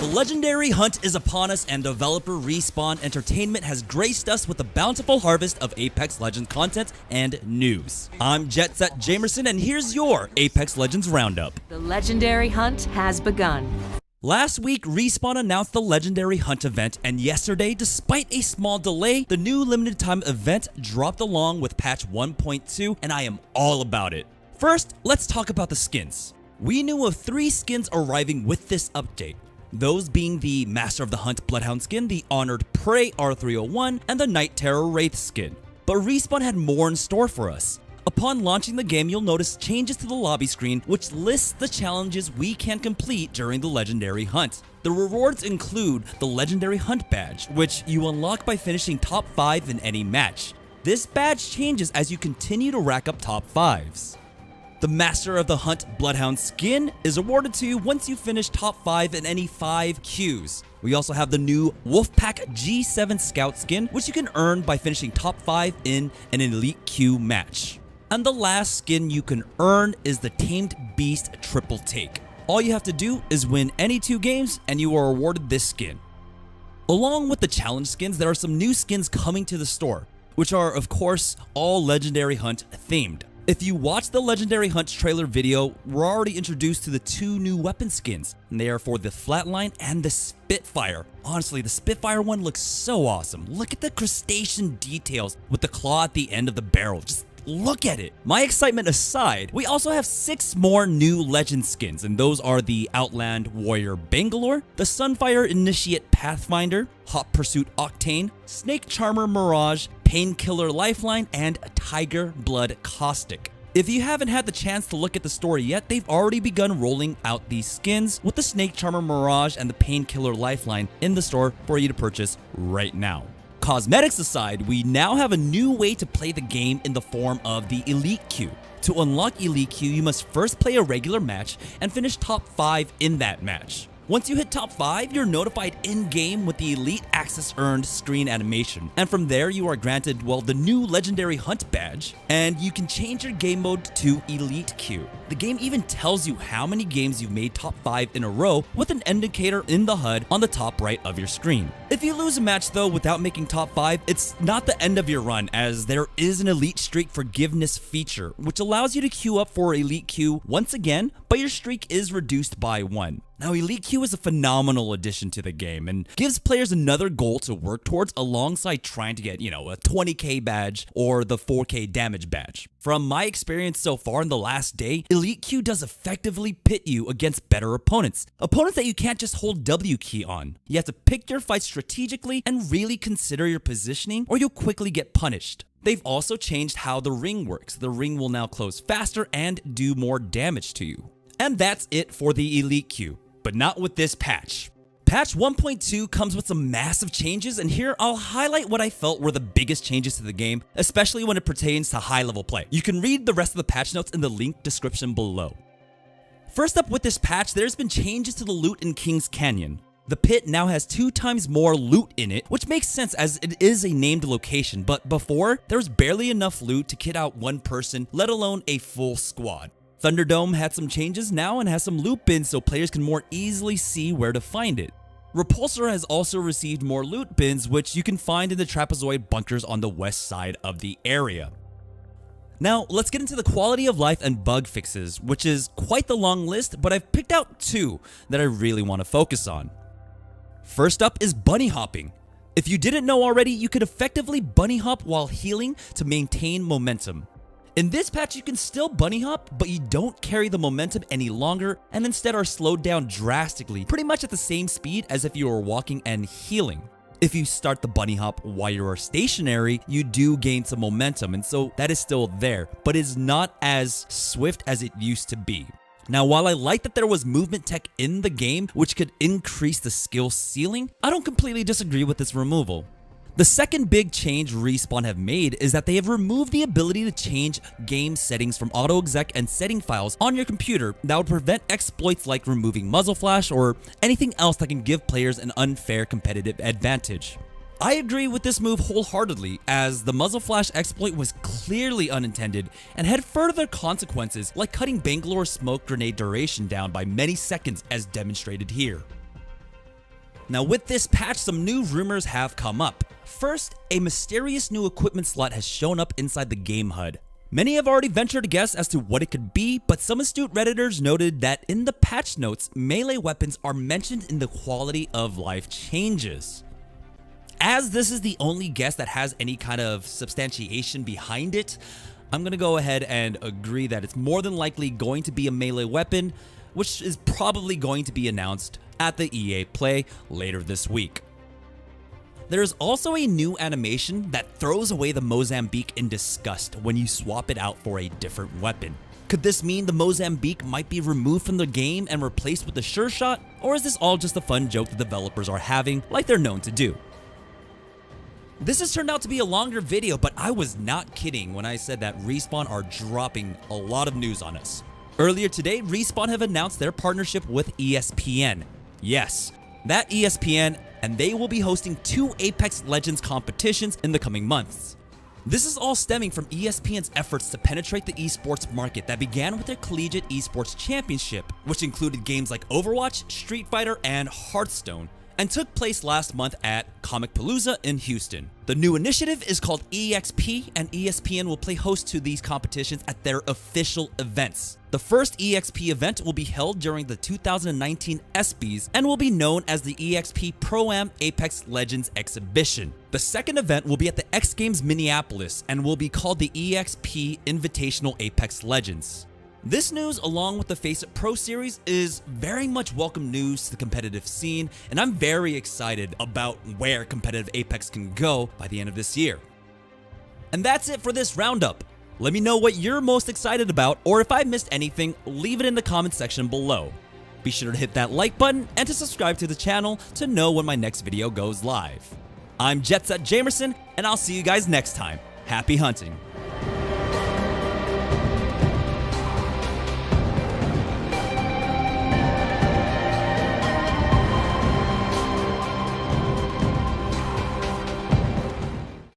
The legendary hunt is upon us, and developer Respawn Entertainment has graced us with a bountiful harvest of Apex Legends content and news. I'm Jet Set Jamerson, and here's your Apex Legends Roundup. The legendary hunt has begun. Last week, Respawn announced the Legendary Hunt event, and yesterday, despite a small delay, the new limited time event dropped along with patch 1.2, and I am all about it. First, let's talk about the skins. We knew of 3 skins arriving with this update. Those being the Master of the Hunt Bloodhound skin, the Honored Prey R301, and the Night Terror Wraith skin. But Respawn had more in store for us. Upon launching the game, you'll notice changes to the lobby screen, which lists the challenges we can complete during the Legendary Hunt. The rewards include the Legendary Hunt badge, which you unlock by finishing top 5 in any match. This badge changes as you continue to rack up top 5s. The Master of the Hunt Bloodhound skin is awarded to you once you finish top 5 in any 5 queues. We also have the new Wolfpack G7 Scout skin, which you can earn by finishing top 5 in an elite queue match. And the last skin you can earn is the Tamed Beast Triple Take. All you have to do is win any 2 games and you are awarded this skin. Along with the challenge skins, there are some new skins coming to the store, which are of course all Legendary Hunt themed. If you watch the Legendary Hunt trailer video, we're already introduced to the 2 new weapon skins, and they are for the Flatline and the Spitfire. Honestly, the Spitfire one looks so awesome. Look at the crustacean details with the claw at the end of the barrel. Just look at it. My excitement aside, we also have 6 more new legend skins, and those are the Outland Warrior Bangalore, the Sunfire Initiate Pathfinder, Hot Pursuit Octane, Snake Charmer Mirage, Painkiller Lifeline, and Tiger Blood Caustic. If you haven't had the chance to look at the store yet, they've already begun rolling out these skins with the Snake Charmer Mirage and the Painkiller Lifeline in the store for you to purchase right now. Cosmetics aside, we now have a new way to play the game in the form of the Elite Queue. To unlock Elite Queue, you must first play a regular match and finish top 5 in that match. Once you hit top 5, you're notified in-game with the Elite Access Earned screen animation, and from there you are granted, well, the new Legendary Hunt badge, and you can change your game mode to Elite Queue. The game even tells you how many games you've made top 5 in a row with an indicator in the HUD on the top right of your screen. If you lose a match though without making top 5, it's not the end of your run, as there is an Elite Streak Forgiveness feature, which allows you to queue up for Elite Queue once again, but your streak is reduced by 1. Now, Elite Queue is a phenomenal addition to the game and gives players another goal to work towards alongside trying to get, a 20k badge or the 4k damage badge. From my experience so far in the last day, Elite Queue does effectively pit you against better opponents. Opponents that you can't just hold W key on. You have to pick your fights strategically and really consider your positioning, or you'll quickly get punished. They've also changed how the ring works. The ring will now close faster and do more damage to you. And that's it for the Elite Queue. But not with this patch. Patch 1.2 comes with some massive changes, and here I'll highlight what I felt were the biggest changes to the game, especially when it pertains to high-level play. You can read the rest of the patch notes in the link description below. First up with this patch, there's been changes to the loot in King's Canyon. The pit now has 2 times more loot in it, which makes sense as it is a named location, but before, there was barely enough loot to kit out 1 person, let alone a full squad. Thunderdome had some changes now and has some loot bins so players can more easily see where to find it. Repulsor has also received more loot bins, which you can find in the trapezoid bunkers on the west side of the area. Now, let's get into the quality of life and bug fixes, which is quite the long list, but I've picked out 2 that I really want to focus on. First up is bunny hopping. If you didn't know already, you could effectively bunny hop while healing to maintain momentum. In this patch, you can still bunny hop, but you don't carry the momentum any longer and instead are slowed down drastically, pretty much at the same speed as if you were walking and healing. If you start the bunny hop while you are stationary, you do gain some momentum, and so that is still there, but is not as swift as it used to be. Now, while I like that there was movement tech in the game, which could increase the skill ceiling, I don't completely disagree with its removal. The second big change Respawn have made is that they have removed the ability to change game settings from auto-exec and setting files on your computer that would prevent exploits like removing muzzle flash or anything else that can give players an unfair competitive advantage. I agree with this move wholeheartedly, as the muzzle flash exploit was clearly unintended and had further consequences like cutting Bangalore's smoke grenade duration down by many seconds as demonstrated here. Now with this patch, some new rumors have come up. First, a mysterious new equipment slot has shown up inside the game HUD. Many have already ventured a guess as to what it could be, but some astute Redditors noted that in the patch notes, melee weapons are mentioned in the quality of life changes. As this is the only guess that has any kind of substantiation behind it, I'm gonna go ahead and agree that it's more than likely going to be a melee weapon, which is probably going to be announced at the EA Play later this week. There's also a new animation that throws away the Mozambique in disgust when you swap it out for a different weapon. Could this mean the Mozambique might be removed from the game and replaced with the Sure Shot, or is this all just a fun joke the developers are having like they're known to do? This has turned out to be a longer video, but I was not kidding when I said that Respawn are dropping a lot of news on us. Earlier today, Respawn have announced their partnership with ESPN. Yes, that ESPN, and they will be hosting 2 Apex Legends competitions in the coming months. This is all stemming from ESPN's efforts to penetrate the esports market that began with their Collegiate Esports Championship, which included games like Overwatch, Street Fighter, and Hearthstone, and took place last month at Comicpalooza in Houston. The new initiative is called EXP, and ESPN will play host to these competitions at their official events. The first EXP event will be held during the 2019 ESPYs and will be known as the EXP Pro-Am Apex Legends Exhibition. The second event will be at the X Games Minneapolis and will be called the EXP Invitational Apex Legends. This news, along with the Face It Pro series, is very much welcome news to the competitive scene, and I'm very excited about where competitive Apex can go by the end of this year. And that's it for this roundup. Let me know what you're most excited about, or if I missed anything, leave it in the comment section below. Be sure to hit that like button and to subscribe to the channel to know when my next video goes live. I'm Jamerson, and I'll see you guys next time. Happy hunting!